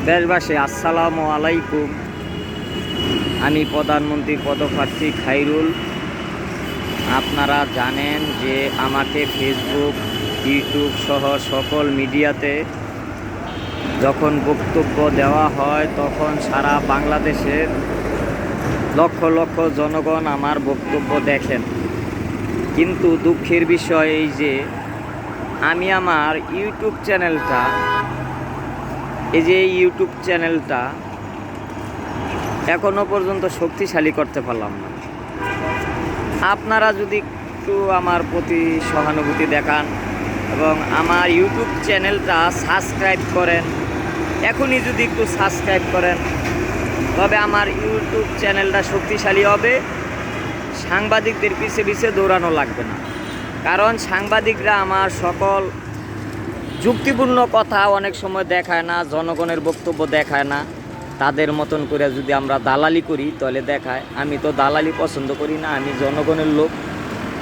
দেশবাসী আসসালামু আলাইকুম। আমি প্রধানমন্ত্রী পদপ্রার্থী খাইরুল। আপনারা জানেন যে আমাকে ফেসবুক, ইউটিউব সহ সকল মিডিয়াতে যখন বক্তব্য দেওয়া হয় তখন সারা বাংলাদেশের লক্ষ লক্ষ জনগণ আমার বক্তব্য দেখেন। কিন্তু দুঃখের বিষয় এই যে আমি আমার ইউটিউব চ্যানেলটা এখনো পর্যন্ত শক্তিশালী করতে পারলাম না। আপনারা যদি একটু আমার প্রতি সহানুভূতি দেখান এবং আমার ইউটিউব চ্যানেলটা সাবস্ক্রাইব করেন, এখনই যদি একটু সাবস্ক্রাইব করেন তবে আমার ইউটিউব চ্যানেলটা শক্তিশালী হবে। সাংবাদিকদের পিছে পিছে দৌড়ানো লাগবে না, কারণ সাংবাদিকরা আমার সকল যুক্তিপূর্ণ কথা অনেক সময় দেখায় না, জনগণের বক্তব্য দেখায় না। তাদের মতন করে যদি আমরা দালালি করি তাহলে দেখায়। আমি তো দালালি পছন্দ করি না, আমি জনগণের লোক,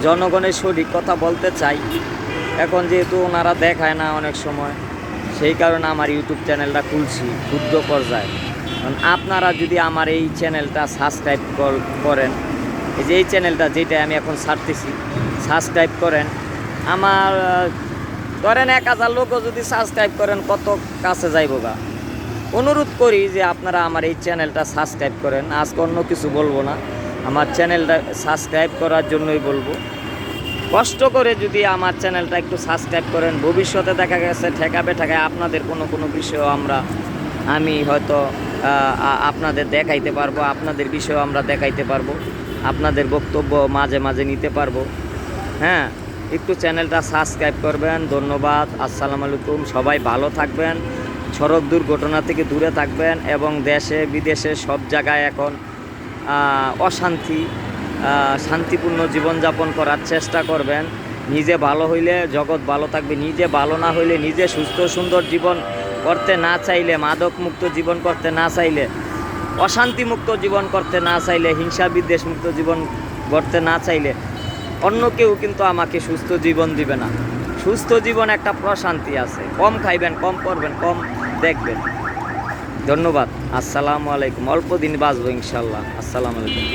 জনগণের সঠিক কথা বলতে চাই। এখন যেহেতু ওনারা দেখায় না অনেক সময়, সেই কারণে আমার ইউটিউব চ্যানেলটা খুলছি ক্ষুদ্র পর্যায়ে। কারণ আপনারা যদি আমার এই চ্যানেলটা সাবস্ক্রাইব করেন, এই যে এই চ্যানেলটা যেটা আমি এখন ছাড়তেছি, সাবস্ক্রাইব করেন, আমার ধরেন 1000 লোকও যদি সাবস্ক্রাইব করেন কত কাছে যাইব গা। অনুরোধ করি যে আপনারা আমার এই চ্যানেলটা সাবস্ক্রাইব করেন। আজকে অন্য কিছু বলবো না, আমার চ্যানেলটা সাবস্ক্রাইব করার জন্যই বলবো। কষ্ট করে যদি আমার চ্যানেলটা একটু সাবস্ক্রাইব করেন, ভবিষ্যতে দেখা গেছে ঠেকাবে আপনাদের কোনো বিষয় আমি হয়তো আপনাদের দেখাইতে পারবো, আপনাদের বিষয় আমরা দেখাইতে পারবো, আপনাদের বক্তব্য মাঝে মাঝে নিতে পারবো। হ্যাঁ, একটু চ্যানেলটা সাবস্ক্রাইব করবেন। ধন্যবাদ। আসসালামু আলাইকুম। সবাই ভালো থাকবেন, সড়ক দুর্ঘটনা থেকে দূরে থাকবেন এবং দেশে বিদেশে সব জায়গায় এখন অশান্তি, শান্তিপূর্ণ জীবনযাপন করার চেষ্টা করবেন। নিজে ভালো হইলে জগৎ ভালো থাকবে, নিজে ভালো না হইলে, নিজে সুস্থ সুন্দর জীবন করতে না চাইলে, মাদকমুক্ত জীবন করতে না চাইলে, অশান্তিমুক্ত জীবন করতে না চাইলে, হিংসা বিদ্বেষ মুক্ত জীবন গড়তে না চাইলে অন্য কেউ কিন্তু আমাকে সুস্থ জীবন দিবে না। সুস্থ জীবন একটা প্রশান্তি আছে। কম খাইবেন, কম করবেন, কম দেখবেন। ধন্যবাদ। আসসালামু আলাইকুম। অল্প দিন বাঁচবো ইনশাল্লাহ। আসসালামু আলাইকুম।